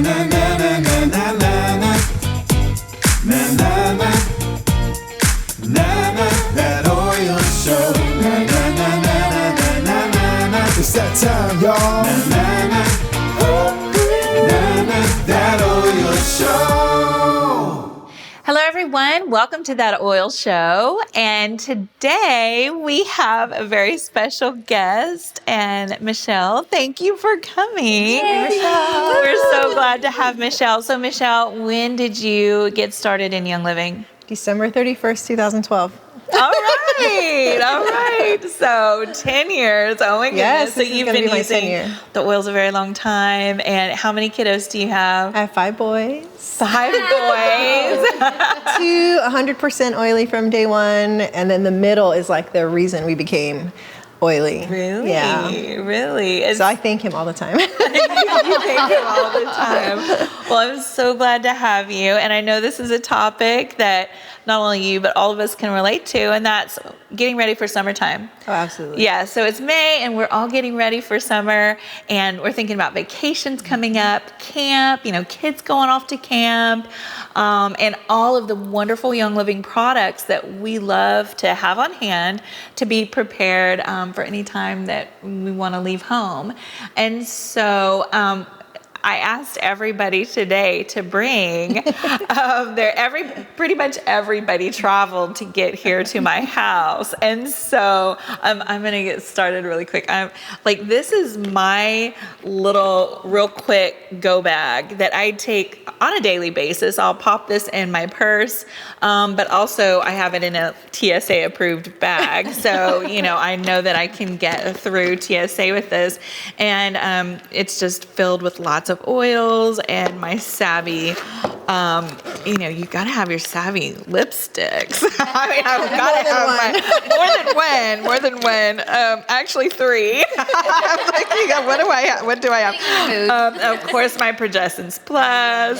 That oil show. It's that time, y'all. That oil show. Hello, everyone. Welcome to That Oil Show. And today we have a very special guest. And Michelle, thank you for coming. Yay, Michelle. We're so glad to have Michelle. So, Michelle, when did you get started in Young Living? December 31st, 2012. All right. So 10 years. Oh my goodness. Yes, so you've been using the oils a very long time. And how many kiddos do you have? I have 5 boys. 5 boys. 2 100% oily from day one, and then the middle is like the reason we became oily. Really? Yeah. Really? So I thank him all the time. You thank him all the time. Well, I'm so glad to have you. And I know this is a topic that not only you, but all of us can relate to, and that's getting ready for summertime. Oh, absolutely. Yeah, so it's May, and we're all getting ready for summer, and we're thinking about vacations coming up, camp, kids going off to camp, and all of the wonderful Young Living products that we love to have on hand to be prepared for any time that we want to leave home. And so I asked everybody today to bring, pretty much everybody traveled to get here to my house. And so I'm going to get started really quick. This is my little real quick go bag that I take on a daily basis. I'll pop this in my purse, but also I have it in a TSA approved bag. So, I know that I can get through TSA with this. And it's just filled with lots of oils and my Savvy, you gotta have your Savvy lipsticks. I've gotta have more than one, actually 3. I'm like, what do I have? Of course, my Progestins Plus,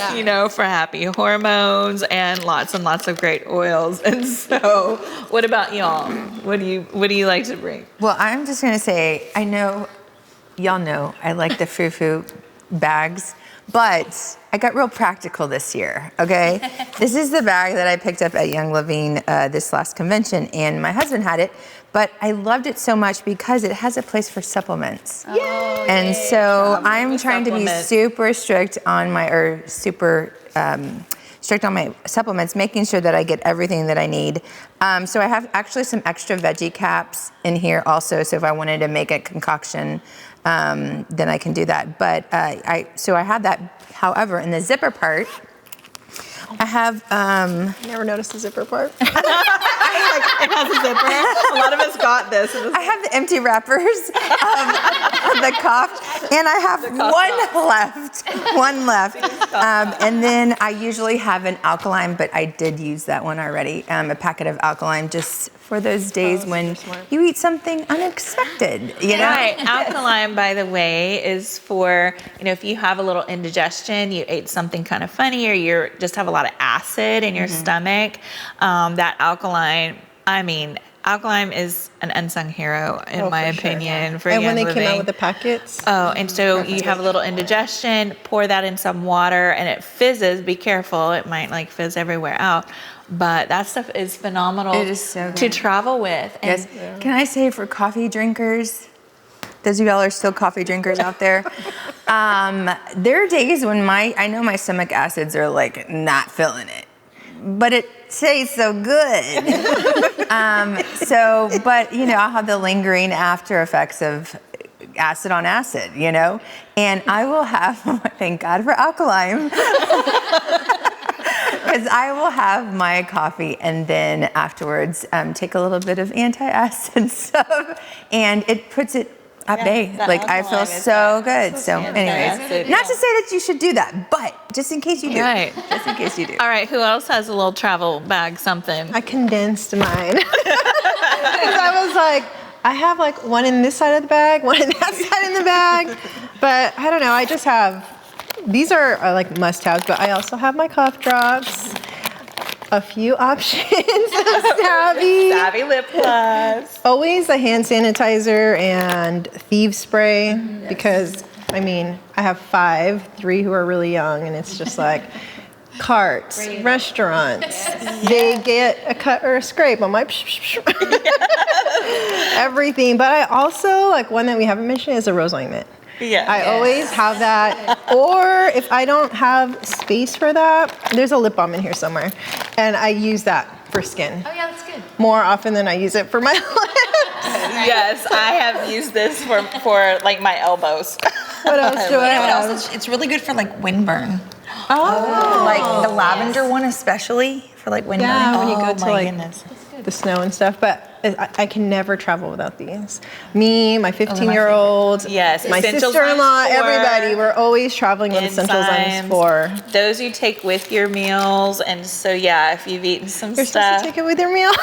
for happy hormones, and lots of great oils. And so, what about y'all? What do you like to bring? Well, I'm just gonna say, I know y'all know I like the frou-frou bags, but I got real practical this year, okay? This is the bag that I picked up at Young Living this last convention, and my husband had it, but I loved it so much because it has a place for supplements. Oh, and so I'm trying to be super strict on my supplements, making sure that I get everything that I need. So I have actually some extra veggie caps in here also, so if I wanted to make a concoction, then I can do that. But I have that. However, in the zipper part, I have. Never noticed the zipper part. It has a zipper. A lot of us got this. I have the empty wrappers of the cough, and I have one left. And then I usually have an alkaline, but I did use that one already. A packet of alkaline just for those days when you eat something unexpected, Right. Alkaline, by the way, is for, if you have a little indigestion, you ate something kind of funny, or you just have a lot of acid in your stomach, that alkaline is an unsung hero, in my opinion, for And Young when they Living. came out with the packets. Oh, and so you have a little indigestion, pour that in some water, and it fizzes. Be careful, it might fizz everywhere out. But that stuff is phenomenal. It is so good to travel with. And yes. Can I say, for coffee drinkers, those of y'all are still coffee drinkers out there, there are days when I know my stomach acids are not feeling it, but it tastes so good. But I'll have the lingering after effects of acid on acid, and I will have, thank God for alkaline, because I will have my coffee and then afterwards take a little bit of anti-acid stuff, and it puts it at bay. I feel so good. So anyways, not to say that you should do that, but just in case you do. Right. Just in case you do. All right, who else has a little travel bag something? I condensed mine. Because I was like, I have one in this side of the bag, one in that side of the bag. But I don't know, I just have, these are must-haves, but I also have my cough drops, a few options of Savvy lip gloss. Always a hand sanitizer and thieves spray, because I mean, I have 5, 3 who are really young, and it's just like carts, restaurants. They get a cut or a scrape. I'm like, everything. But I also, like, one that we haven't mentioned is a rose ointment. Yeah. I always have that. Or if I don't have space for that, there's a lip balm in here somewhere. And I use that for skin. Oh, yeah, that's good. More often than I use it for my lips. Yes, I have used this for like my elbows. What else do I have? Also, it's really good for like windburn. Oh. Like the lavender one, especially for like windburn. Yeah, when you go Oh, to my like goodness. the snow and stuff. But I can never travel without these. Me, my 15-year-old, Yes, my Essential sister-in-law, Zymes 4, everybody. We're always traveling with Essential Zymes 4. Those you take with your meals, and so yeah, if you've eaten some You're stuff, supposed to take it with your meal. you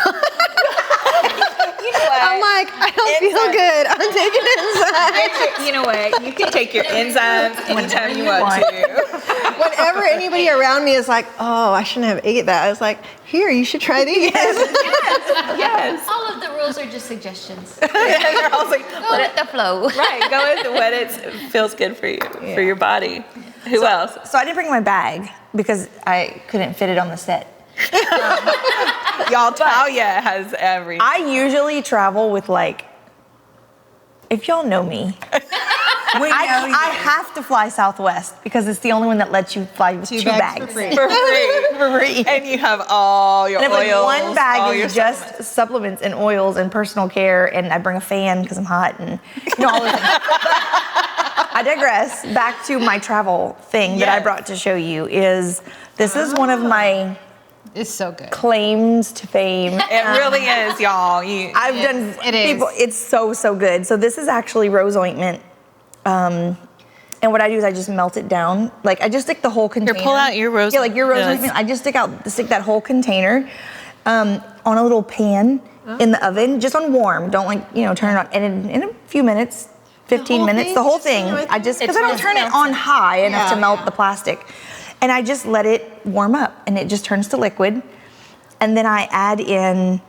know what? I'm like, I don't feel good. I'm taking enzymes. You know what? You can take your enzymes anytime you want to. Whenever anybody around me is like, oh, I shouldn't have ate that, I was like, here, you should try these. Yes. All of the rules are just suggestions. They're all like, Go with the flow. right, go with what it feels good for you, for your body. Who else? So I didn't bring my bag because I couldn't fit it on the set. Y'all, Talia has everything. I usually travel with like, if y'all know me, I have to fly Southwest because it's the only one that lets you fly with two bags. for free. for free. And you have all your And oils. if like one all bag your is just supplements and oils and personal care, and I bring a fan because I'm hot and all those things. I digress. Back to my travel thing that I Yes. brought to show you is this is one of my It's so good. claims to fame. It really is, y'all. I've done it is. people. It's so good. So this is actually rose ointment. And what I do is I just melt it down. Like I just stick the whole container. pull out your rose- Yeah, like your rose yes. ointment. I just stick that whole container on a little pan in the oven, just on warm. Don't turn it on. And in a few minutes, 15 whole minutes, thing? the whole Just thing. right I there? just because It's I don't just turn it melting. on high enough to Yeah. melt the plastic, and I just let it warm up, and it just turns to liquid. And then I add in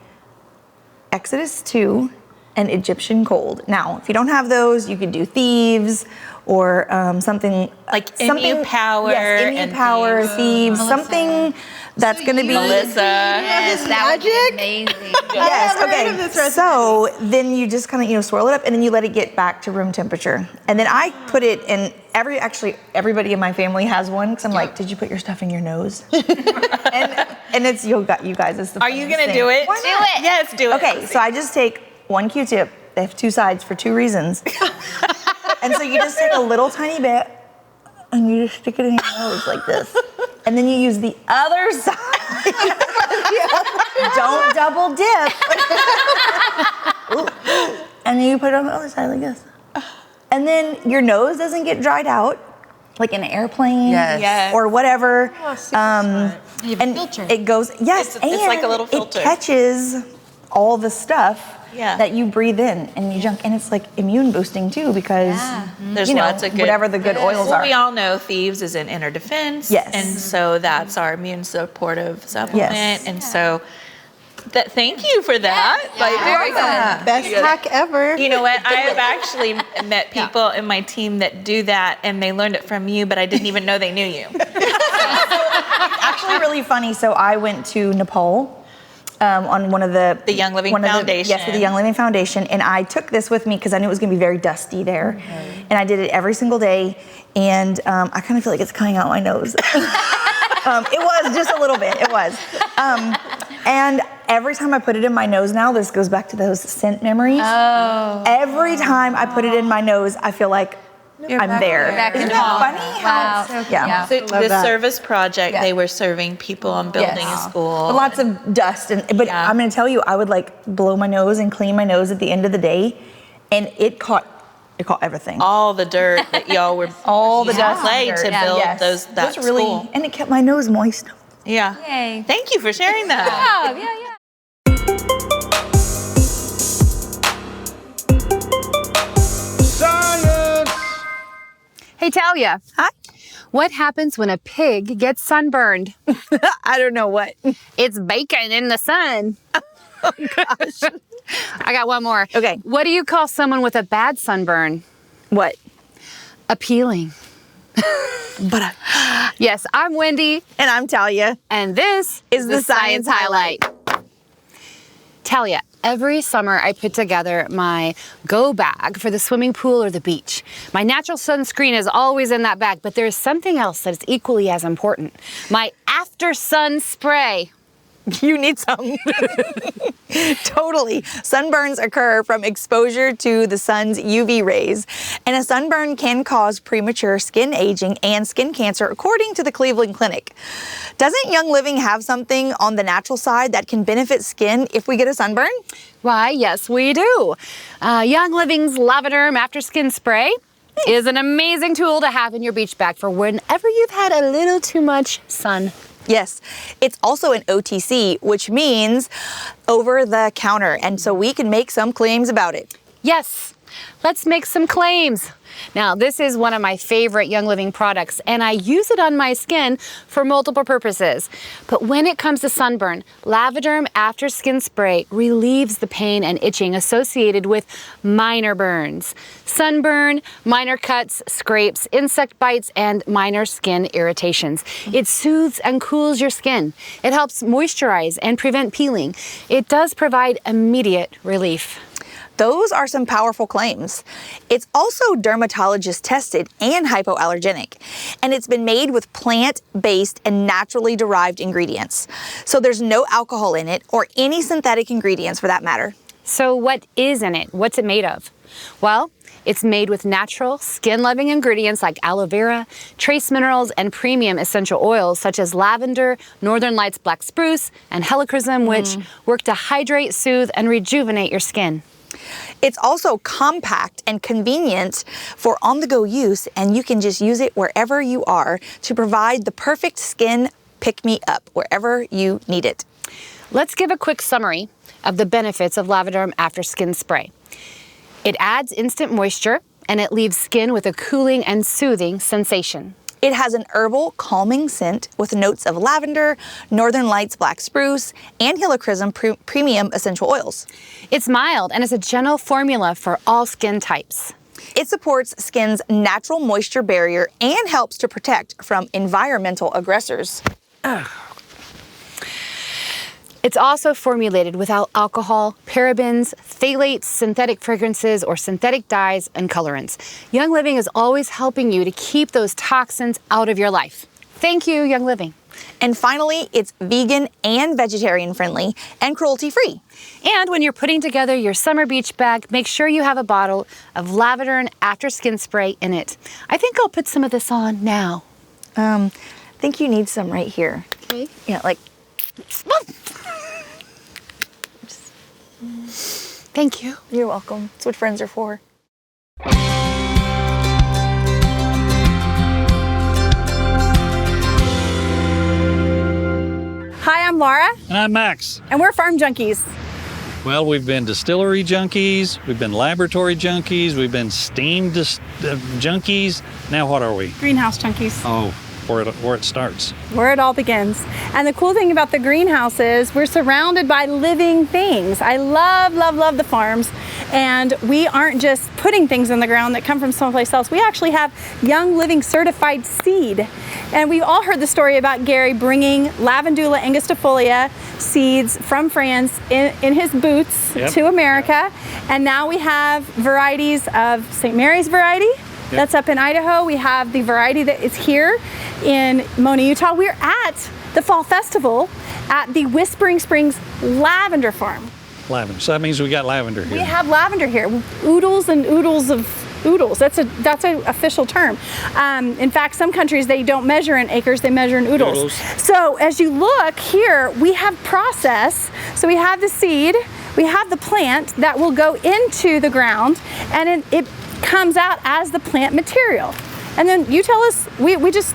Exodus 2 and Egyptian Cold. Now, if you don't have those, you could do Thieves or something Like Immune Power Yes, Immune and Power, Thieves, something that's going to be. Melissa. Yes, that would be Magic? amazing. Yes, never heard okay. of this recipe. So then you just kind of swirl it up, and then you let it get back to room temperature. And then I put it in everybody in my family has one because I'm like, did you put your stuff in your nose? and it's you guys. It's the Are you funniest gonna thing. do it? Why Do not? it. Yes, do it. Okay, so I just take one Q-tip. They have 2 sides for 2 reasons. And so you just take a little tiny bit and you just stick it in your nose like this. And then you use the other side. Don't double dip. And then you put it on the other side like this. And then your nose doesn't get dried out, like in an airplane Yes. or whatever. Oh, super smart. You have a And filter. it goes, yes, It's like a little and filter. It catches all the stuff Yeah. that you breathe in and you junk, and it's like immune boosting too because There's lots of good. whatever the good oils Well, are. we all know Thieves is in inner defense. Yes. And so that's our immune supportive supplement. Yes. And so thank you for that. Very good. Best hack ever. You know what? I have actually met people in my team that do that, and they learned it from you, but I didn't even know they knew you. Actually, really funny. So I went to Nepal on one of the Young Living Foundation. Yes, with the Young Living Foundation, and I took this with me because I knew it was going to be very dusty there, and I did it every single day, and I kind of feel like it's coming out my nose. It was just a little bit. It was, and every time I put it in my nose now, this goes back to those scent memories. Oh. Every time I put it in my nose, I feel like I'm there. Back in Isn't Nepal. that funny? Wow. Yeah. So the that. service project, Yeah. they were serving people on building Yes. a school. But lots of dust, but Yeah. I'm gonna tell you, I would like blow my nose and clean my nose at the end of the day, and it caught everything. all the dirt that y'all were All the you dust and played dirt. to Yeah. build Yes. that It was really, school. and it kept my nose moist. Yeah. Yay. Thank you for sharing that. Oh, yeah. Science! Hey, Talia. Hi. What happens when a pig gets sunburned? I don't know what. It's bacon in the sun. Oh, gosh. I got one more. Okay. What do you call someone with a bad sunburn? What? appealing. Yes, I'm Wendy, And I'm Talia. and this is the Science Highlight. Talia, every summer I put together my go bag for the swimming pool or the beach. My natural sunscreen is always in that bag, but there's something else that is equally as important. My after sun spray. You need some. Totally. Sunburns occur from exposure to the sun's UV rays, and a sunburn can cause premature skin aging and skin cancer, according to the Cleveland Clinic. Doesn't Young Living have something on the natural side that can benefit skin if we get a sunburn? Why, yes, we do. Young Living's Lavaderm After Skin Spray is an amazing tool to have in your beach bag for whenever you've had a little too much sun. Yes, it's also an OTC, which means over the counter, and so we can make some claims about it. Yes, let's make some claims. Now, this is one of my favorite Young Living products, and I use it on my skin for multiple purposes. But when it comes to sunburn, Lavaderm After Skin Spray relieves the pain and itching associated with minor burns, sunburn, minor cuts, scrapes, insect bites, and minor skin irritations. It soothes and cools your skin. It helps moisturize and prevent peeling. It does provide immediate relief. Those are some powerful claims. It's also dermatologist tested and hypoallergenic, and it's been made with plant-based and naturally derived ingredients. So there's no alcohol in it or any synthetic ingredients for that matter. So what is in it? What's it made of? Well, it's made with natural, skin-loving ingredients like aloe vera, trace minerals, and premium essential oils such as lavender, Northern Lights black spruce, and helichrysum, which work to hydrate, soothe, and rejuvenate your skin. It's also compact and convenient for on-the-go use, and you can just use it wherever you are to provide the perfect skin pick-me-up wherever you need it. Let's give a quick summary of the benefits of Lavaderm After Skin Spray. It adds instant moisture, and it leaves skin with a cooling and soothing sensation. It has an herbal, calming scent with notes of lavender, Northern Lights black spruce, and helichrysum premium essential oils. It's mild and is a gentle formula for all skin types. It supports skin's natural moisture barrier and helps to protect from environmental aggressors. It's also formulated without alcohol, parabens, phthalates, synthetic fragrances, or synthetic dyes and colorants. Young Living is always helping you to keep those toxins out of your life. Thank you, Young Living. And finally, it's vegan and vegetarian friendly and cruelty free. And when you're putting together your summer beach bag, make sure you have a bottle of Lavaderm After Skin Spray in it. I think I'll put some of this on now. I think you need some right here. Okay. Yeah, like. Thank you. You're welcome. That's what friends are for. Hi, I'm Laura, And I'm Max. and we're Farm Junkies. Well, we've been distillery junkies, we've been laboratory junkies, we've been steam junkies. Now what are we? Greenhouse Junkies, Oh, where it starts. where it all begins. And the cool thing about the greenhouse is we're surrounded by living things. I love, love, love the farms. And we aren't just putting things in the ground that come from someplace else. We actually have Young Living certified seed. And we've all heard the story about Gary bringing Lavandula angustifolia seeds from France in his boots to America. And now we have varieties of St. Mary's variety. That's up in Idaho. We have the variety that is here in Mona, Utah. We're at the Fall Festival at the Whispering Springs Lavender Farm. Lavender. So that means we got lavender here. We have lavender here. Oodles and oodles of oodles. That's an official term. In fact, some countries, they don't measure in acres, they measure in oodles. So as you look here, we have process. So we have the seed, we have the plant that will go into the ground, and it comes out as the plant material. And then you tell us, we just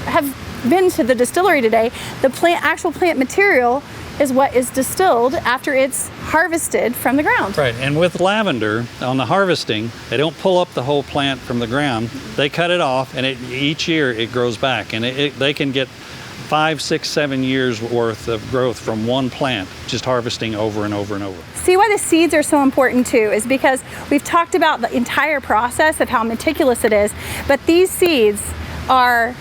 have been to the distillery today. The actual plant material is what is distilled after it's harvested from the ground. Right, and with lavender, on the harvesting, they don't pull up the whole plant from the ground. They cut it off, and each year it grows back, and they can get 5, 6, 7 years worth of growth from one plant, just harvesting over and over and over. See why the seeds are so important too is because we've talked about the entire process of how meticulous it is, but these seeds are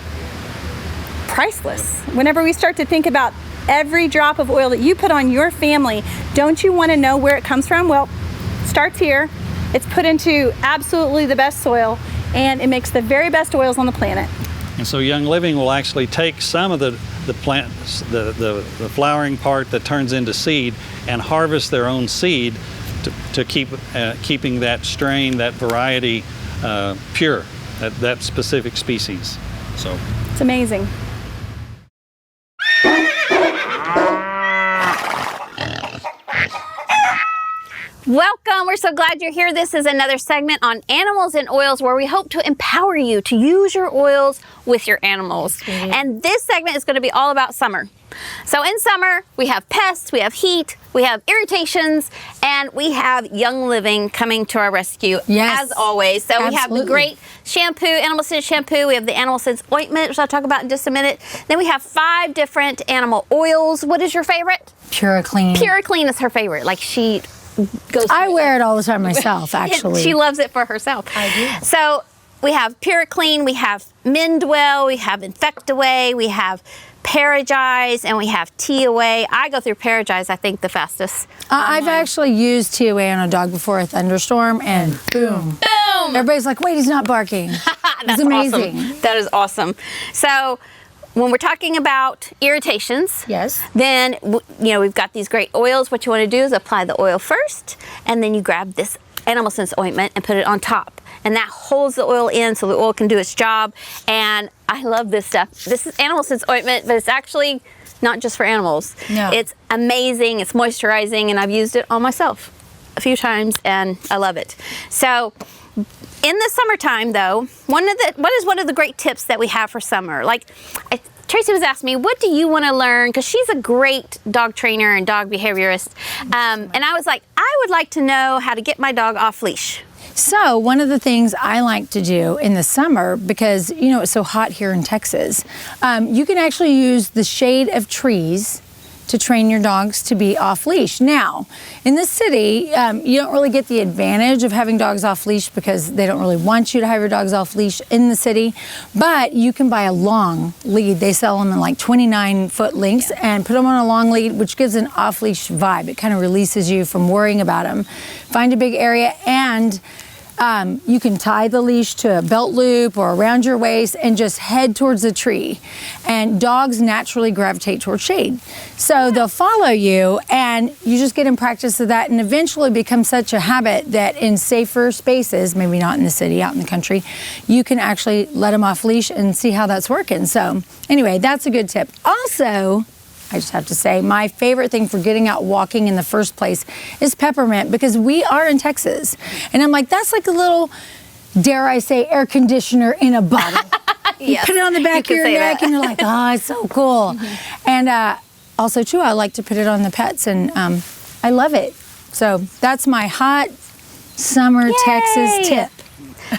priceless. Whenever we start to think about every drop of oil that you put on your family, don't you want to know where it comes from? Well, it starts here. It's put into absolutely the best soil, and it makes the very best oils on the planet. And so Young Living will actually take some of the plants, the flowering part that turns into seed, and harvest their own seed to keep keeping that strain, that variety pure, that specific species. So it's amazing. Welcome, we're so glad you're here. This is another segment on animals and oils where we hope to empower you to use your oils with your animals. And this segment is going to be all about summer. So in summer, we have pests, we have heat, we have irritations, and we have Young Living coming to our rescue as always. So we have the great shampoo, Animal Sense shampoo, we have the Animal Sense ointment, which I'll talk about in just a minute. Then we have 5 different animal oils. What is your favorite? PuraClean. PuraClean is her favorite. Like she I wear it all the time myself, actually. She loves it for herself. I do. So we have PuraClean, we have Mendwell, we have Infect-Away, we have Paragize, and we have Tea-Away. I go through Paragize, I think, the fastest. I've actually used Tea-Away on a dog before a thunderstorm, and boom. Boom! Everybody's like, wait, he's not barking. It's amazing. Awesome. That is awesome. So when we're talking about irritations, then we've got these great oils. What you want to do is apply the oil first, and then you grab this Animal Sense ointment and put it on top. And that holds the oil in so the oil can do its job. And I love this stuff. This is Animal Sense ointment, but it's actually not just for animals. No. It's amazing, it's moisturizing, and I've used it on myself a few times, and I love it. So in the summertime, though, what is one of the great tips that we have for summer? Like, Tracy was asking me, what do you want to learn? Because she's a great dog trainer and dog behaviorist. And I was like, I would like to know how to get my dog off leash. So one of the things I like to do in the summer, because it's so hot here in Texas, you can actually use the shade of trees to train your dogs to be off leash. Now, in the city, you don't really get the advantage of having dogs off leash because they don't really want you to have your dogs off leash in the city, but you can buy a long lead. They sell them in like 29-foot lengths and put them on a long lead, which gives an off leash vibe. It kind of releases you from worrying about them. Find a big area, and you can tie the leash to a belt loop or around your waist and just head towards the tree. And dogs naturally gravitate towards shade. So they'll follow you, and you just get in practice of that, and eventually become such a habit that in safer spaces, maybe not in the city, out in the country, you can actually let them off leash and see how that's working. So anyway, that's a good tip. Also, I just have to say, my favorite thing for getting out walking in the first place is peppermint, because we are in Texas. And I'm like, that's like a little, dare I say, air conditioner in a bottle. You put it on the back of your neck and you're like, oh, it's so cool. And also, too, I like to put it on the pets, and I love it. So that's my hot summer Texas tip.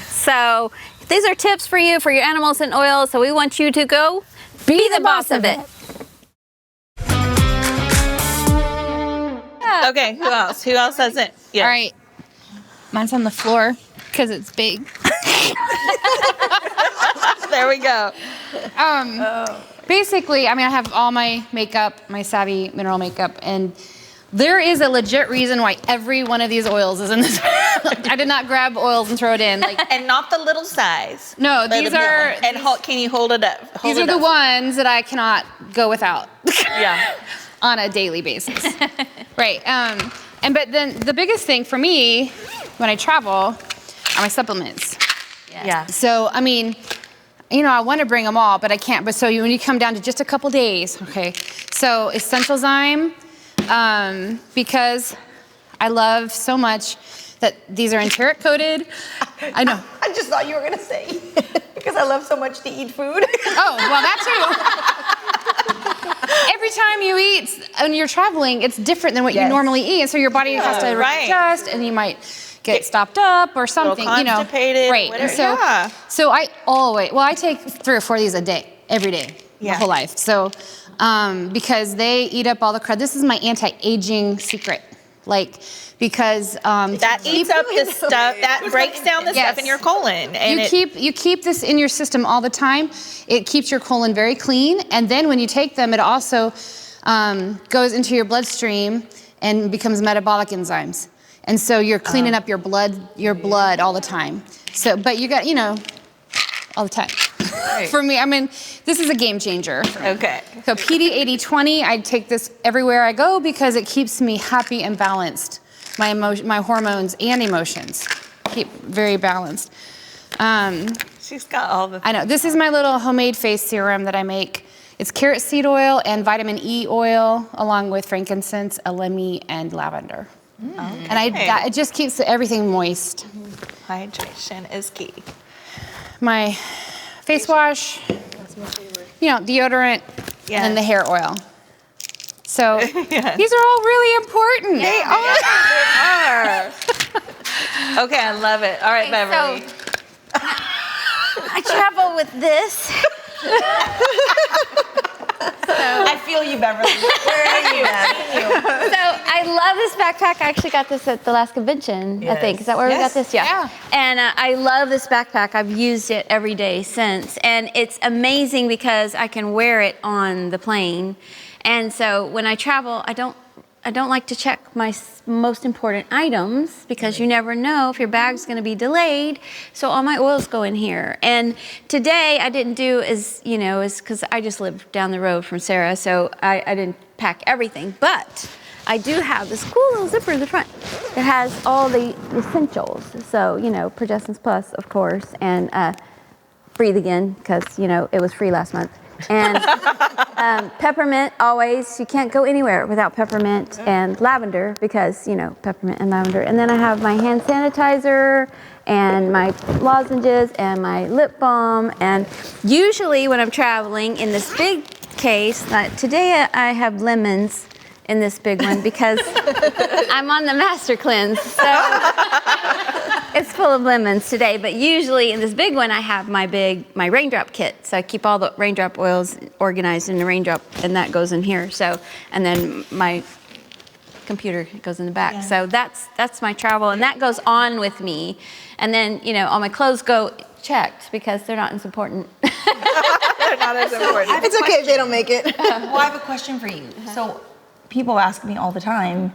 So these are tips for you, for your animals and oils. So we want you to go be the boss of it. Okay, who else? Who else has it? Yeah. All right. Mine's on the floor because it's big. There we go. Basically, I have all my makeup, my Savvy mineral makeup, and there is a legit reason why every one of these oils is in this. I did not grab oils and throw it in. And not the little size. No, these are. And can you hold it up? These are the ones that I cannot go without. Yeah. On a daily basis. Right. But then the biggest thing for me when I travel are my supplements. Yeah. So, I want to bring them all, but I can't. But so when you come down to just a couple days, okay. So Essential Zyme, because I love so much that these are enteric coated. I know. I just thought you were gonna say because I love so much to eat food. Oh, well, that too. Every time you eat, when you're traveling, it's different than what you normally eat, and so your body has to adjust, and you might get stopped up or something, constipated, right? Whatever. And so I take 3 or 4 of these a day, every day. Yeah. my whole life. So, because they eat up all the crud. This is my anti-aging secret. Like, because that eats up the stuff, that breaks down the stuff in your colon. And you keep this in your system all the time. It keeps your colon very clean. And then when you take them, it also goes into your bloodstream and becomes metabolic enzymes. And so you're cleaning up your blood all the time. So, but you got, all the time. Right. For me, I mean, this is a game changer. Okay. So PD 80/20, I take this everywhere I go because it keeps me happy and balanced. My hormones and emotions keep very balanced. She's got all the things. I know. This is my little homemade face serum that I make. It's carrot seed oil and vitamin E oil, along with frankincense, elemi, and lavender. Okay. And it just keeps everything moist. Hydration is key. My face wash, deodorant, and then the hair oil. So these are all really important. They are. Okay, I love it. All right, Beverly. So, I travel with this. I feel you, Beverly. Where are you at? So I love this backpack. I actually got this at the last convention, I think. Is that where we got this? Yeah. And I love this backpack. I've used it every day since. And it's amazing because I can wear it on the plane. And so when I travel, I don't like to check my most important items because you never know if your bag's going to be delayed. So all my oils go in here. And today I didn't do as because I just live down the road from Sera, so I didn't pack everything. But I do have this cool little zipper in the front that has all the essentials. So, Progestins Plus, of course, and Breathe Again because, it was free last month. And peppermint, always. You can't go anywhere without peppermint and lavender because, peppermint and lavender. And then I have my hand sanitizer and my lozenges and my lip balm. And usually when I'm traveling in this big case, today I have lemons in this big one because I'm on the master cleanse. So it's full of lemons today. But usually in this big one, I have my raindrop kit. So I keep all the raindrop oils organized in the raindrop, and that goes in here. So, and then my computer goes in the back. Yeah. So that's my travel, and that goes on with me. And then, all my clothes go checked because they're not as important. They're not as important. It's okay if they don't make it. Well, I have a question for you. So people ask me all the time,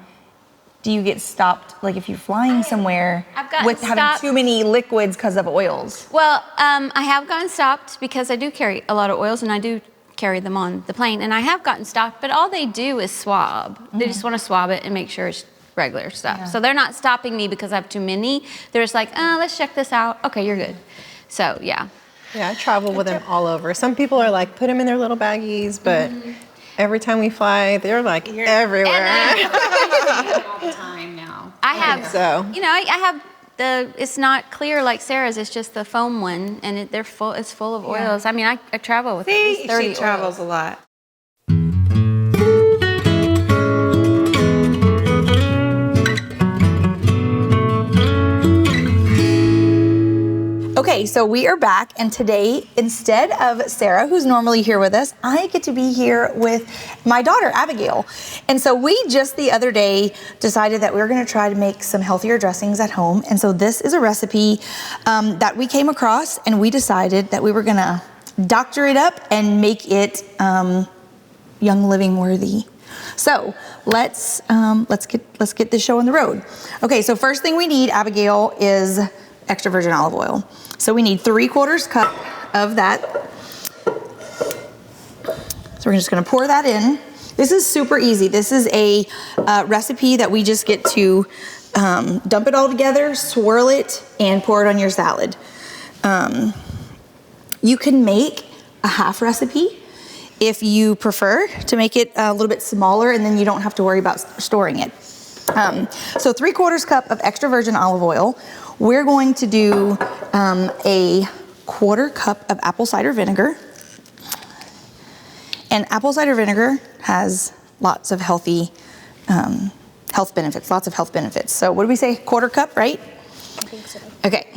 do you get stopped, like if you're flying somewhere with having too many liquids because of oils? Well, I have gotten stopped because I do carry a lot of oils and I do carry them on the plane. And I have gotten stopped, but all they do is swab. Mm-hmm. They just want to swab it and make sure it's regular stuff. Yeah. So they're not stopping me because I have too many. They're just like, let's check this out. Okay, you're good. So, yeah. Yeah, I travel with them all over. Some people are like, put them in their little baggies, but every time we fly, they're like everywhere. All the time now. I have, so. I have it's not clear like Sera's, it's just the foam one, and it's full of oils. I mean, I travel with at least 30 she travels oils. a lot. Okay, so we are back, and today, instead of Sera, who's normally here with us, I get to be here with my daughter, Abigail. And so we just the other day decided that we were gonna try to make some healthier dressings at home. And so this is a recipe that we came across, and we decided that we were gonna doctor it up and make it Young Living worthy. So let's get this show on the road. Okay, so first thing we need, Abigail, is extra virgin olive oil. So we need 3/4 cup of that. So we're just gonna pour that in. This is super easy. This is a recipe that we just get to dump it all together, swirl it, and pour it on your salad. You can make a half recipe if you prefer to make it a little bit smaller, and then you don't have to worry about storing it. So 3/4 cup of extra virgin olive oil. We're going to do a 1/4 cup of apple cider vinegar. And apple cider vinegar has lots of health benefits, lots of health benefits. So what do we say, 1/4 cup, right? I think so. Okay.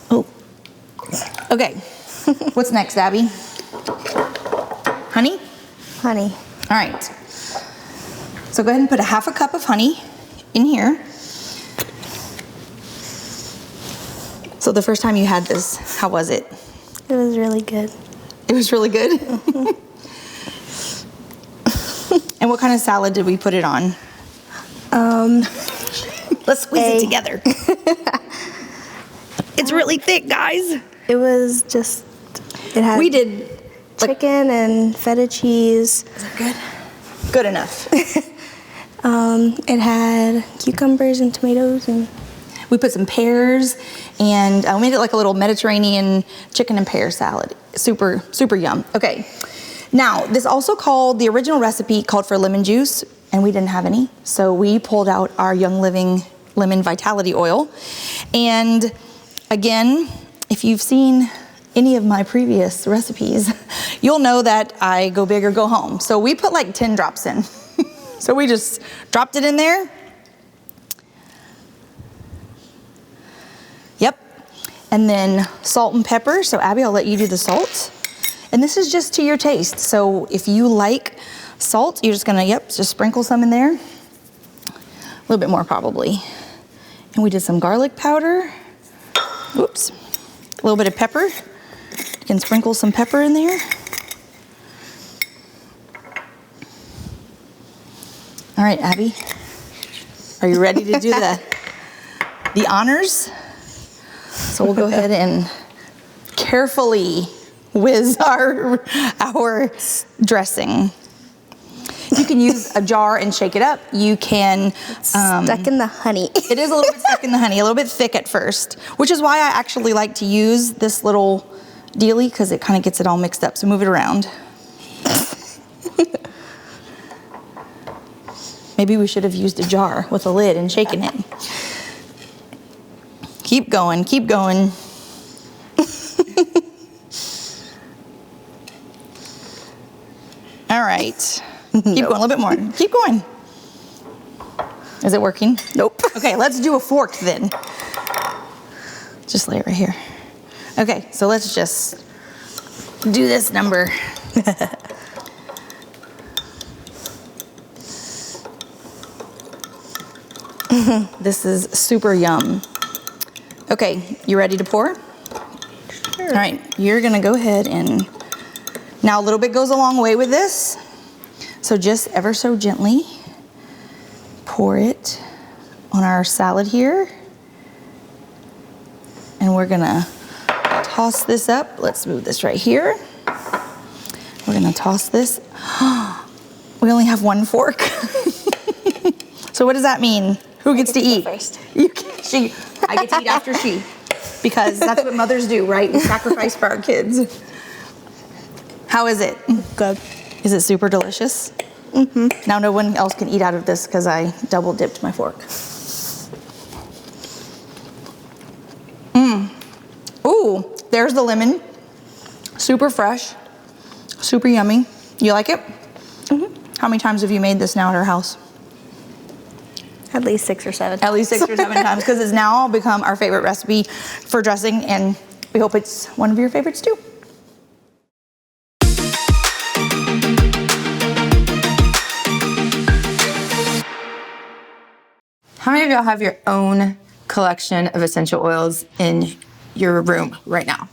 Oh. Okay, what's next, Abby? Honey? Honey. All right. So go ahead and put a half a cup of honey in here. So the first time you had this, how was it? It was really good. It was really good? And what kind of salad did we put it on? Let's squeeze it together. It's really thick, guys. It was just, it had We did chicken and feta cheese. Is that good? Good enough. It had cucumbers and tomatoes and we put some pears and we made it like a little Mediterranean chicken and pear salad. Super, super yum. Okay. Now, this also called, the original recipe called for lemon juice, and we didn't have any. So we pulled out our Young Living lemon vitality oil. And again, if you've seen any of my previous recipes, you'll know that I go big or go home. So we put like 10 drops in. So we just dropped it in there. Yep. And then salt and pepper. So Abby, I'll let you do the salt. And this is just to your taste. So if you like salt, you're just gonna, just sprinkle some in there. A little bit more probably. And we did some garlic powder. Oops. A little bit of pepper. You can sprinkle some pepper in there. All right, Abby. Are you ready to do the honors? So we'll go ahead and carefully whiz our dressing. You can use a jar and shake it up. You can... stuck in the honey. It is a little bit stuck in the honey, a little bit thick at first, which is why I actually like to use this little dealie because it kind of gets it all mixed up. So move it around. Maybe we should have used a jar with a lid and shaken it. Keep going, keep going. All right. Keep going, a little bit more. Keep going. Is it working? Nope. Okay, let's do a fork then. Just lay it right here. Okay, so let's just do this number. This is super yum. Okay, you ready to pour? Sure. All right, you're gonna go ahead and, now a little bit goes a long way with this. So just ever so gently pour it on our salad here. And we're gonna toss this up. Let's move this right here. We're gonna toss this. We only have one fork. So what does that mean? Who gets to eat? First. I get to eat after she. Because that's what mothers do, right? We sacrifice for our kids. How is it? Good. Is it super delicious? Mm-hmm. Now no one else can eat out of this because I double dipped my fork. Ooh, there's the lemon. Super fresh, super yummy. You like it? Mm-hmm. How many times have you made this now at our house? At least 6 or 7. At least 6 or 7 times, because it's now become our favorite recipe for dressing, and we hope it's one of your favorites too. How many of y'all have your own collection of essential oils in your room right now?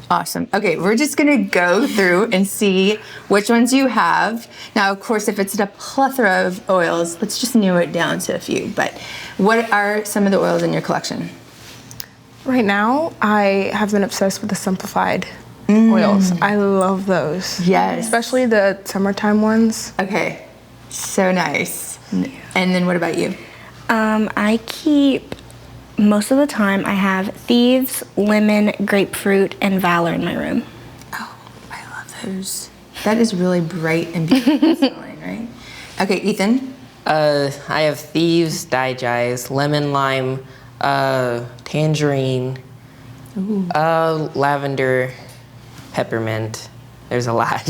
Awesome. Okay, we're just gonna go through and see which ones you have. Now, of course, if it's a plethora of oils, let's just narrow it down to a few. But what are some of the oils in your collection? Right now, I have been obsessed with the simplified oils. I love those. Yes. Especially the summertime ones. Okay, so nice. And then what about you? I keep, most of the time, I have Thieves, Lemon, Grapefruit, and Valor in my room. Oh, I love those. That is really bright and beautiful smelling, right? Okay, Ethan? I have Thieves, Digest, Lemon Lime, Tangerine, Lavender, Peppermint. There's a lot.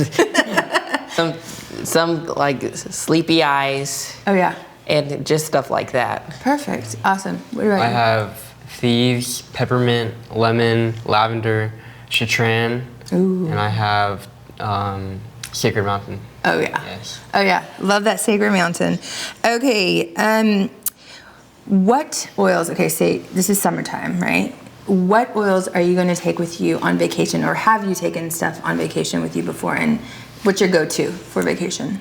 some like Sleepy Eyes. Oh yeah. And just stuff like that. Perfect. Awesome. What about you? I have thieves, peppermint, lemon, lavender, citron, and I have Sacred Mountain. Oh yeah. Yes. Oh yeah. Love that Sacred Mountain. Okay. What oils? Okay, say this is summertime, right? What oils are you going to take with you on vacation, or have you taken stuff on vacation with you before? And what's your go-to for vacation?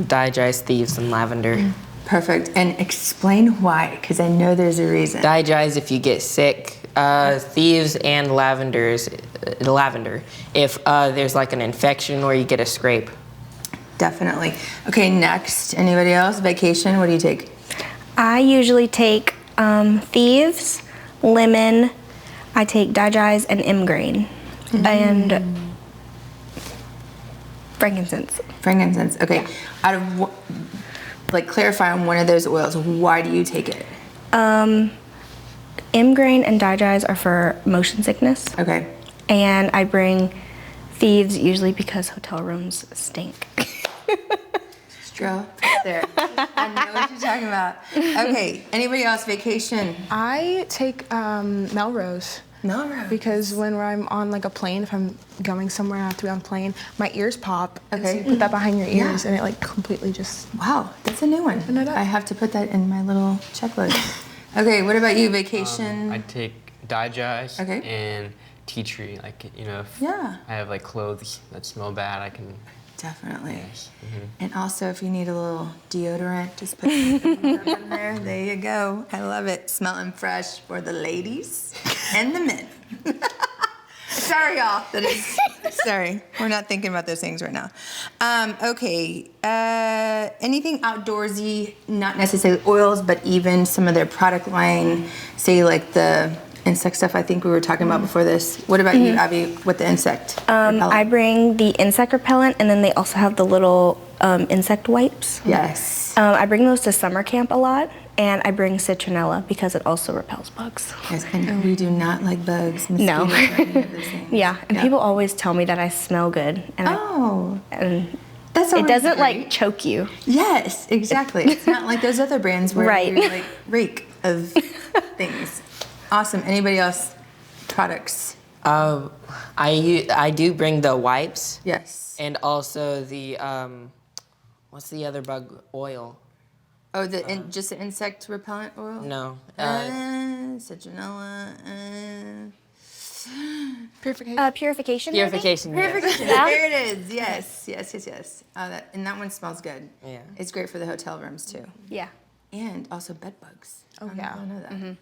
Dye-dries, thieves, and lavender. Perfect. And explain why, because I know there's a reason. Dye-dries if you get sick. Thieves and lavender. If there's like an infection or you get a scrape. Definitely. Okay, next. Anybody else? Vacation, what do you take? I usually take thieves, lemon, I take dye-dries and M-grain, and frankincense. Frankincense, okay. Out of, like, clarify on one of those oils, why do you take it? M-grain and dye-dries are for motion sickness. Okay. And I bring thieves usually because hotel rooms stink. Girl, there. I know what you're talking about. Okay, anybody else? Vacation? I take Melrose. Melrose. Because when I'm on like a plane, if I'm going somewhere and I have to be on a plane, my ears pop. Okay. So you put that behind your ears and it like completely just... Wow, that's a new one. I have to put that in my little checklist. Okay, what about you? Vacation? I take dye-dries Okay. and tea tree. Like, you know, if Yeah. I have like clothes that smell bad, I can... Definitely. Yes. And also, if you need a little deodorant, just put some in there. There you go. I love it. Smelling fresh for the ladies and the men. Sorry, y'all. Sorry. We're not thinking about those things right now. Okay. Anything outdoorsy, not necessarily oils, but even some of their product line, say like the insect stuff I think we were talking about before this. What about you, Abby, with the insect repellent? I bring the insect repellent, and then they also have the little insect wipes. Yes. I bring those to summer camp a lot, and I bring citronella because it also repels bugs. Yes, and we do not like bugs, No. mosquitoes, or any of those things. Yeah, and people always tell me that I smell good. And That's it doesn't great. like choke you. Yes, exactly. It's not like those other brands where Right. you like reek of things. Awesome. Anybody else? Products? I do bring the wipes. Yes. And also the what's the other bug oil? Oh, just the insect repellent oil? No. Citronella. Purification. Purification. Purification. Yeah. There it is. Yes. And that one smells good. Yeah. It's great for the hotel rooms too. Yeah. And also bed bugs. Oh, yeah. I know that.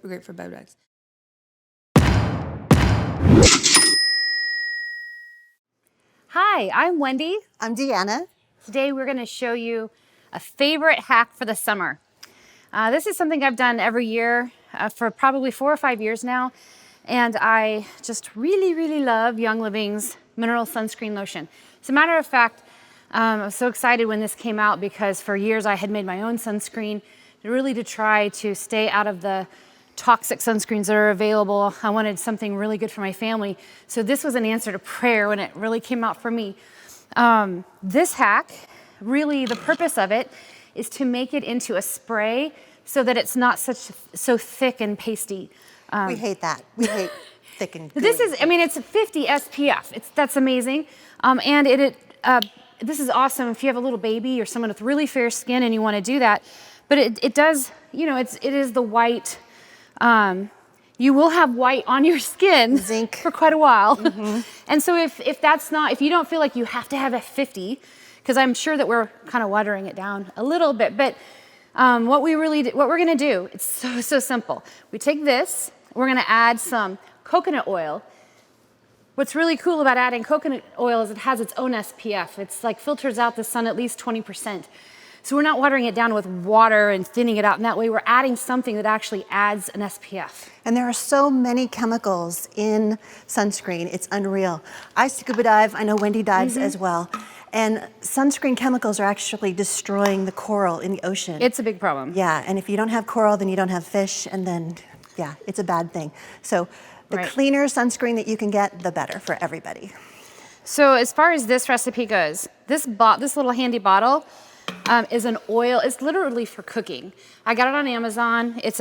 Great for bed bugs. Hi, I'm Wendy. I'm Deana. Today we're going to show you a favorite hack for the summer. This is something I've done every year for probably 4 or 5 years now, and I just really love Young Living's mineral sunscreen lotion. As a matter of fact, I was so excited when this came out because for years I had made my own sunscreen really to try to stay out of the toxic sunscreens that are available. I wanted something really good for my family. So this was an answer to prayer when it really came out for me. This hack, really the purpose of it is to make it into a spray so that it's not so thick and pasty. We hate that. We hate thick and gooey. This is, I mean, it's 50 SPF. That's amazing. And this is awesome if you have a little baby or someone with really fair skin and you want to do that. But it does, you know, it is the white. You will have white on your skin Zinc. for quite a while. And so if you don't feel like you have to have a 50, because I'm sure that we're kind of watering it down a little bit, but what we're gonna do, it's so simple. We take this, we're gonna add some coconut oil. What's really cool about adding coconut oil is it has its own SPF. It's like filters out the sun at least 20%. So we're not watering it down with water and thinning it out, and that way we're adding something that actually adds an SPF. And there are so many chemicals in sunscreen, it's unreal. I scuba dive, I know Wendy dives as well. And sunscreen chemicals are actually destroying the coral in the ocean. It's a big problem. Yeah, and if you don't have coral, then you don't have fish, and then, yeah, it's a bad thing. So the cleaner sunscreen that you can get, the better for everybody. So as far as this recipe goes, this little handy bottle is an oil. It's literally for cooking. I got it on Amazon. It's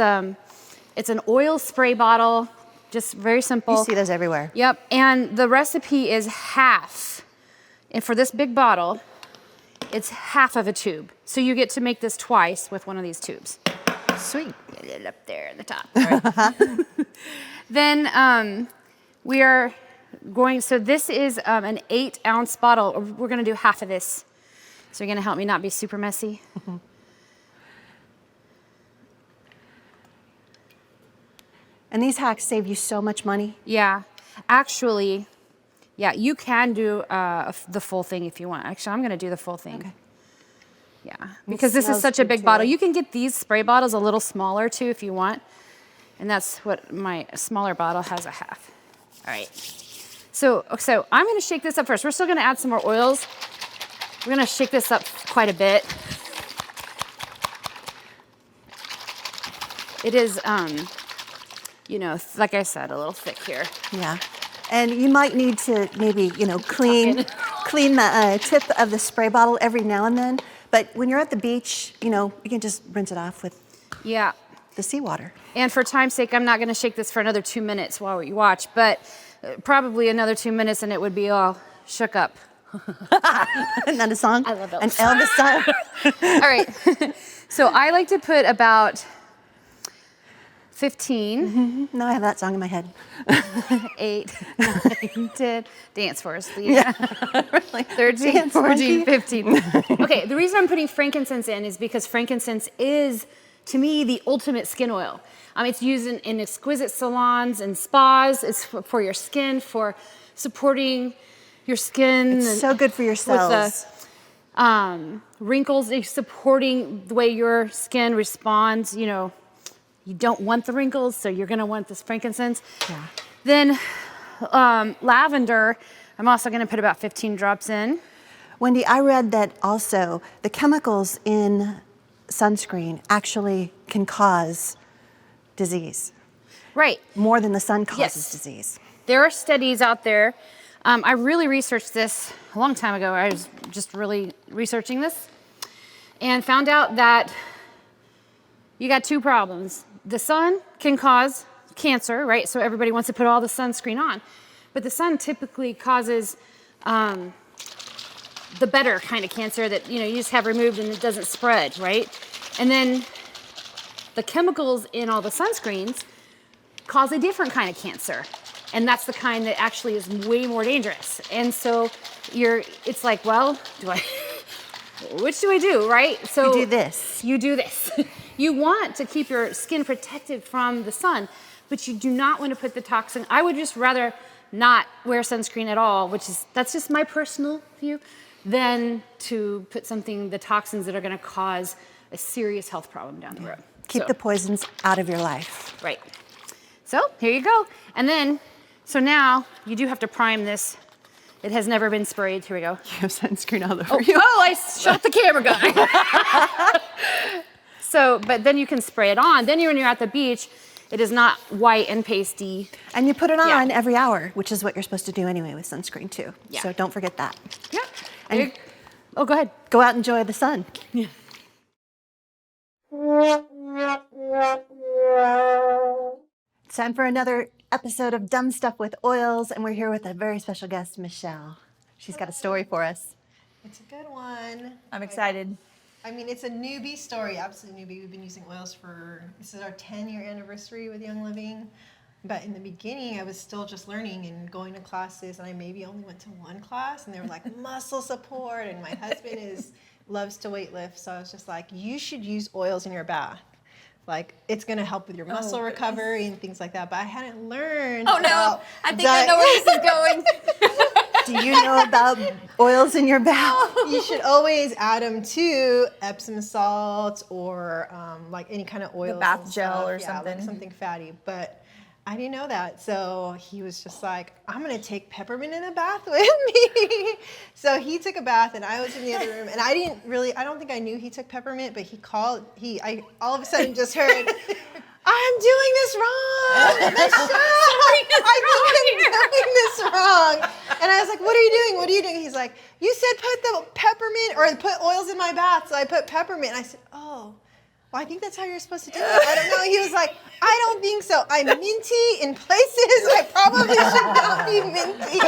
It's an oil spray bottle, just very simple. You see those everywhere. Yep, and the recipe is half. And for this big bottle, it's half of a tube. So you get to make this twice with one of these tubes. Sweet. Get it up there at the top. Right. Then we are going, so this is an 8-ounce bottle. We're gonna do half of this. So you're gonna help me not be super messy? And these hacks save you so much money. Yeah, actually, yeah, you can do the full thing if you want. Actually, I'm gonna do the full thing. Okay. Yeah, because this is such a big bottle. You can get these spray bottles a little smaller too if you want. And that's what my smaller bottle has, a half. All right. So I'm gonna shake this up first. We're still gonna add some more oils. We're gonna shake this up quite a bit. It is, you know, like I said, a little thick here. Yeah. And you might need to maybe, you know, clean the tip of the spray bottle every now and then. But when you're at the beach, you know, you can just rinse it off with the seawater. And for time's sake, I'm not gonna shake this for another 2 minutes while we watch, but probably another 2 minutes and it would be all shook up. Isn't that a song? I love Elvis. An Elvis song. All right. So I like to put about 15. Mm-hmm. Now I have that song in my head. 8, 9, 10. Dance for us, please. Yeah. 13, Dance 14, monkey. 15. Okay, the reason I'm putting frankincense in is because frankincense is, to me, the ultimate skin oil. It's used in exquisite salons and spas. It's for your skin, for supporting your skin. It's so good for your cells. With the wrinkles, it's supporting the way your skin responds. You know, you don't want the wrinkles, so you're gonna want this frankincense. Yeah. Then lavender, I'm also gonna put about 15 drops in. Wendy, I read that also the chemicals in sunscreen actually can cause disease. Right. More than the sun causes disease. There are studies out there. I really researched this a long time ago. I was just really researching this and found out that you got 2 problems. The sun can cause cancer, right? So everybody wants to put all the sunscreen on. But the sun typically causes the better kind of cancer that, you know, you just have removed and it doesn't spread, right? And then the chemicals in all the sunscreens cause a different kind of cancer. And that's the kind that actually is way more dangerous. And so it's like, well, which do I do, right? So you do this. You do this. You want to keep your skin protected from the sun, but you do not want to put the toxin. I would just rather not wear sunscreen at all, that's just my personal view, than to put the toxins that are gonna cause a serious health problem down the road. Keep the poisons out of your life. Right. So here you go. And then, so now you do have to prime this. It has never been sprayed. Here we go. You have sunscreen all over you. Oh, I shot the camera gun. So, but then you can spray it on. Then when you're at the beach, it is not white and pasty. And you put it on every hour, which is what you're supposed to do anyway with sunscreen too. Yeah. So don't forget that. Yeah. And go ahead. Go out and enjoy the sun. Yeah. It's time for another episode of Dumb Stuff with Oils, and we're here with a very special guest, Michelle. She's got a story for us. It's a good one. I'm excited. I mean, it's a newbie story, absolute newbie. We've been using oils this is our 10-year anniversary with Young Living. But in the beginning, I was still just learning and going to classes, and I maybe only went to 1 class, and they were like, muscle support, and my husband loves to weight lift, so I was just like, you should use oils in your bath. Like, it's gonna help with your muscle recovery and things like that, but I hadn't learned. Oh no, I think I know where this is going. Do you know about oils in your bath? You should always add them to Epsom salt or like any kind of oil. bath gel or something. Like something fatty. But I didn't know that. So he was just like, I'm going to take peppermint in the bath with me. So he took a bath and I was in the other room. And I don't think I knew he took peppermint, but I all of a sudden just heard, I'm doing this wrong, Michelle. I think I'm doing this wrong. And I was like, what are you doing? What are you doing? He's like, you said put the peppermint or put oils in my bath. So I put peppermint. And I said, oh, well, I think that's how you're supposed to do it. I don't know. He was like, I don't think so. I'm minty in places I probably should not be minty.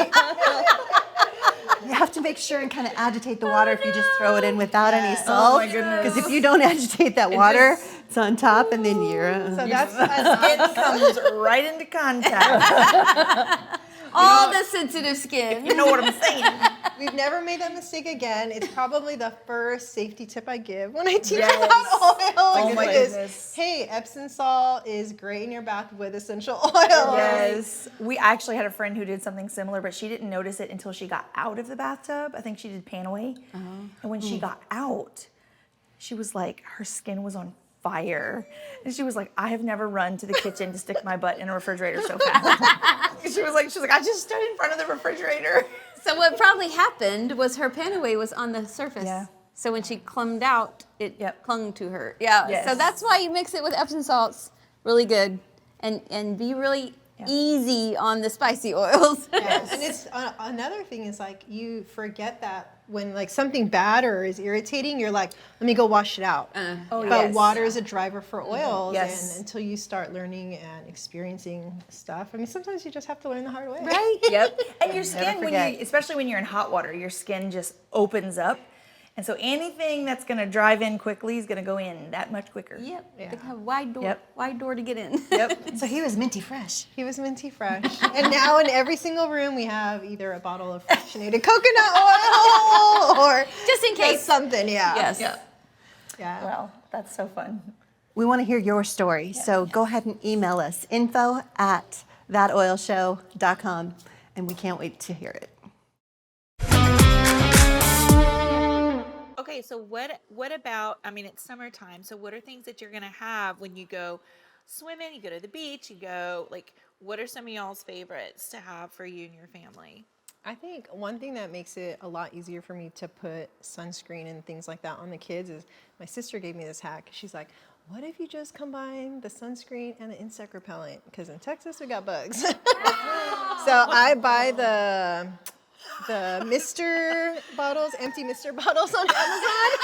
You have to make sure and kind of agitate the water if you just throw it in without any Oh salt. my goodness. Because if you don't agitate that water, it's on top and then you're... So that's Skin comes right into contact. All the sensitive skin. You know what I'm saying? We've never made that mistake again. It's probably the first safety tip I give when I teach Yes. about oils. Oh my is, goodness. hey, Epsom salt is great in your bath with essential oils. Yes. We actually had a friend who did something similar, but she didn't notice it until she got out of the bathtub. I think she did pan away. And when she got out, she was like, her skin was on fire. And she was like, I have never run to the kitchen to stick my butt in a refrigerator so fast. she was like, I just stood in front of the refrigerator. So what probably happened was her panaway was on the surface. Yeah. So when she clunged out, it clung to her. Yeah. Yes. So that's why you mix it with Epsom salts. Really good. And be really easy on the spicy oils. Yes. And it's another thing is like you forget that when like something bad or is irritating, you're like, let me go wash it out. But water is a driver for oils, Yes. and until you start learning and experiencing stuff, I mean, sometimes you just have to learn the hard way. Right? Yep. And your Never skin, forget. especially when you're in hot water, your skin just opens up. And so anything that's going to drive in quickly is going to go in that much quicker. Yep. They have wide door to get in. Yep. So he was minty fresh. He was minty fresh. And now in every single room we have either a bottle of fractionated coconut oil or Just in case. something, Yes. Yeah. Well, that's so fun. We want to hear your story, so go ahead and email us, info@thatoilshow.com, and we can't wait to hear it. Okay, so what about, I mean, it's summertime, so what are things that you're going to have when you go swimming, you go to the beach, you go, like, what are some of y'all's favorites to have for you and your family? I think one thing that makes it a lot easier for me to put sunscreen and things like that on the kids is my sister gave me this hack. She's like, what if you just combine the sunscreen and the insect repellent? Because in Texas we got bugs. So I buy the Mr. bottles, empty Mr. bottles on Amazon. I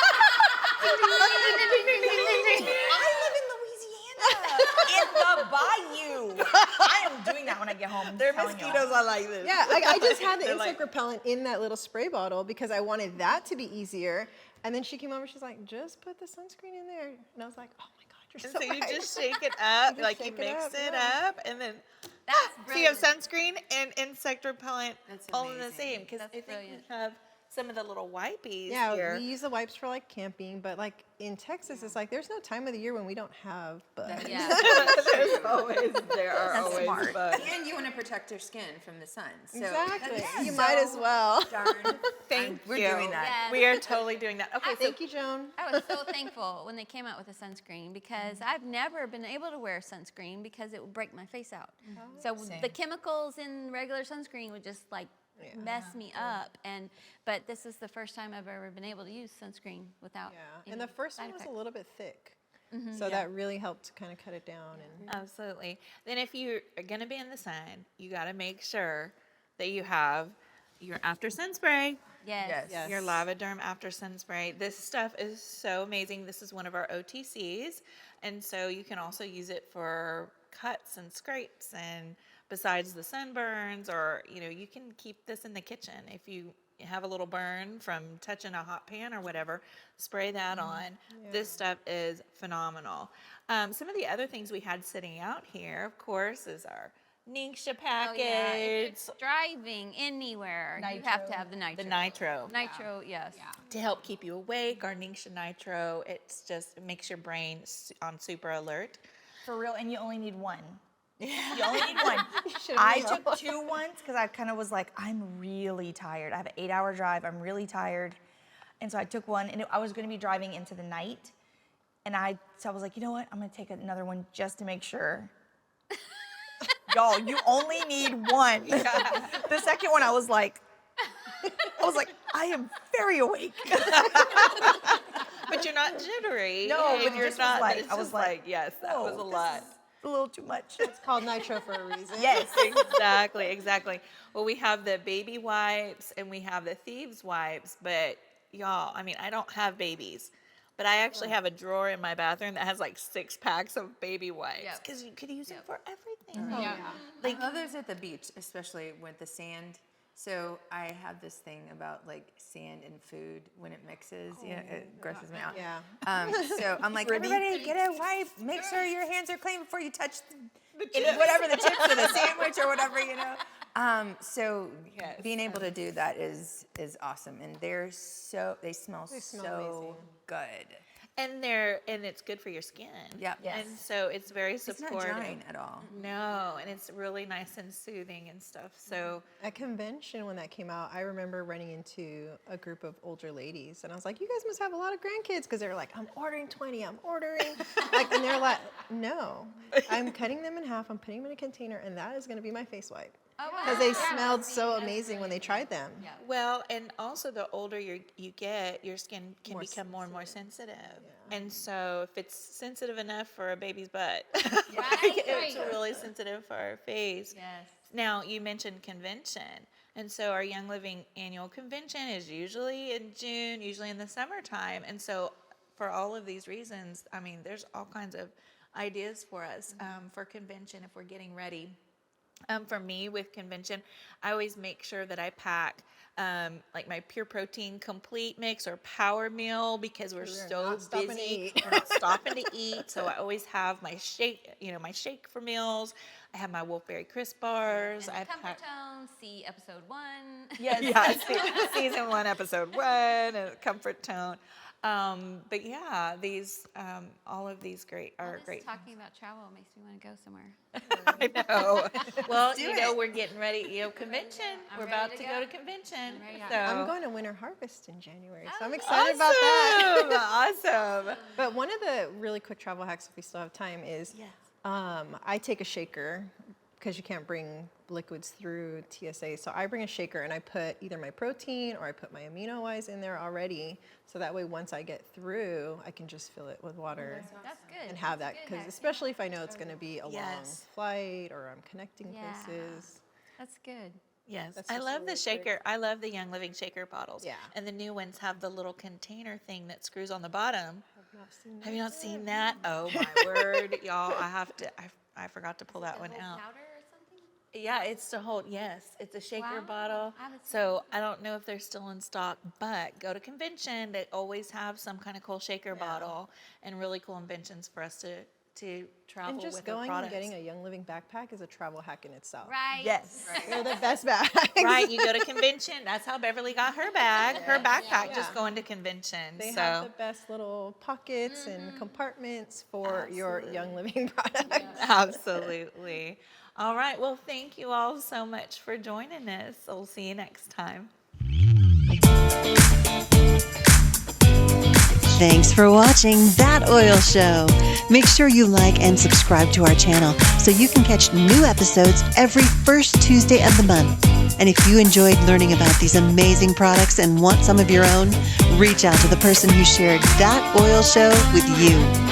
live in Louisiana, in the bayou. I am doing that when I get home. They're mosquitoes I like this. Yeah, I just had the insect repellent in that little spray bottle because I wanted that to be easier. And then she came over, she's like, just put the sunscreen in there. And I was like, oh my God, you're so you right. just shake it up, like you shake it mix up, it yeah. up, and then so you have sunscreen and insect repellent all in the same. Because I think we have some of the little wipies here. We use the wipes for like camping, but like in Texas, it's like there's no time of the year when we don't have bugs. Yeah. There are That's always smart. bugs. And you want to protect your skin from the sun. So Exactly. that's You might as well. We're doing that. Yes. We are totally doing that. Okay, Thank you, Joan. I was so thankful when they came out with the sunscreen because I've never been able to wear sunscreen because it would break my face out. So the chemicals in regular sunscreen would just like mess me up. But this is the first time I've ever been able to use sunscreen without. Yeah, and the first one was a little bit thick. Mm-hmm. So that really helped kind of cut it down. And Absolutely. Then if you are going to be in the sun, you got to make sure that you have your after sun spray. Yes. Your Lavaderm after sun spray. This stuff is so amazing. This is one of our OTCs. And so you can also use it for cuts and scrapes and besides the sunburns, or, you know, you can keep this in the kitchen. If you have a little burn from touching a hot pan or whatever, spray that on. Yeah. This stuff is phenomenal. Some of the other things we had sitting out here, of course, is our Ningxia package. Oh, yeah. If it's driving anywhere, you have to have the nitro. The nitro. Nitro, yes. Yeah. To help keep you awake, our Ningxia Nitro, it makes your brain on super alert. For real, and you only need one. You only need one. I took 2 once because I kind of was like, I'm really tired. I have an 8-hour drive. I'm really tired. And so I took one, and I was going to be driving into the night. And so I was like, you know what? I'm going to take another one just to make sure. Y'all, you only need one. The second one, I was like, I am very awake. But you're not jittery. No, but you're this was not. like- It's I was just like, yes, that was a lot. A little too much. it's called nitro for a reason. Yes, exactly. Well, we have the baby wipes and we have the thieves wipes, but y'all, I mean, I don't have babies, But I actually have a drawer in my bathroom that has like 6 packs of baby wipes because you could use them for everything. Oh, Yeah. I love those at the beach, especially with the sand. So I have this thing about like sand and food when it mixes. It grosses me out. Yeah. So I'm like, everybody get a wipe. Make sure your hands are clean before you touch whatever the chips or the sandwich or whatever, So being able to do that is awesome, and they smell so good. And it's good for your skin. Yeah. Yes. And so it's very supportive. It's not drying at all. No, and it's really nice and soothing and stuff. So at convention when that came out, I remember running into a group of older ladies, and I was like, "You guys must have a lot of grandkids," because they were like, "I'm ordering 20. I'm ordering," and they're like, "No, I'm cutting them in half. I'm putting them in a container, and that is going to be my face wipe." Because they smelled so amazing when they tried them. Yeah. Well, and also the older you get, your skin can become more and more sensitive. Yeah. And so if it's sensitive enough for a baby's butt, it's really sensitive for our face. Yes. Now, you mentioned convention. And so our Young Living annual convention is usually in June, usually in the summertime. And so for all of these reasons, I mean, there's all kinds of ideas for us for convention if we're getting ready. For me with convention, I always make sure that I pack like my Pure Protein Complete Mix or Power Meal because we're so busy. We're not stopping to eat. So I always have my shake, my shake for meals. I have my Wolfberry Crisp bars. And Comfort Tone, see episode 1. Yes, season 1, episode 1, and Comfort Tone. But yeah, these all of these great. Talking about travel makes me want to go somewhere. I know. Well, we're getting ready. Convention. We're about to go to convention. So I'm going to Winter Harvest in January, so I'm excited about that. Awesome. But one of the really quick travel hacks, if we still have time, is I take a shaker because you can't bring liquids through TSA. So I bring a shaker and I put either my protein or I put my amino acids in there already. So that way, once I get through, I can just fill it with water. That's good. And have that, because especially if I know it's going to be a long flight or I'm connecting places. That's good. Yes, I love the shaker. I love the Young Living shaker bottles. Yeah. And the new ones have the little container thing that screws on the bottom. Have you not seen that? Oh my word, y'all! I forgot to pull that one out. Yeah, it's to hold. Yes, it's a shaker bottle. So I don't know if they're still in stock, but go to convention. They always have some kind of cool shaker bottle and really cool inventions for us to travel and just with going our and products. getting a Young Living backpack is a travel hack in itself. Right. Yes. They're the best bags. Right. You go to convention. That's how Beverly got her bag, her backpack, just going to convention. They have the best little pockets and compartments for your Young Living products. Absolutely. All right. Well, thank you all so much for joining us. We'll see you next time. Thanks for watching That Oil Show. Make sure you like and subscribe to our channel so you can catch new episodes every first Tuesday of the month. And if you enjoyed learning about these amazing products and want some of your own, reach out to the person who shared That Oil Show with you.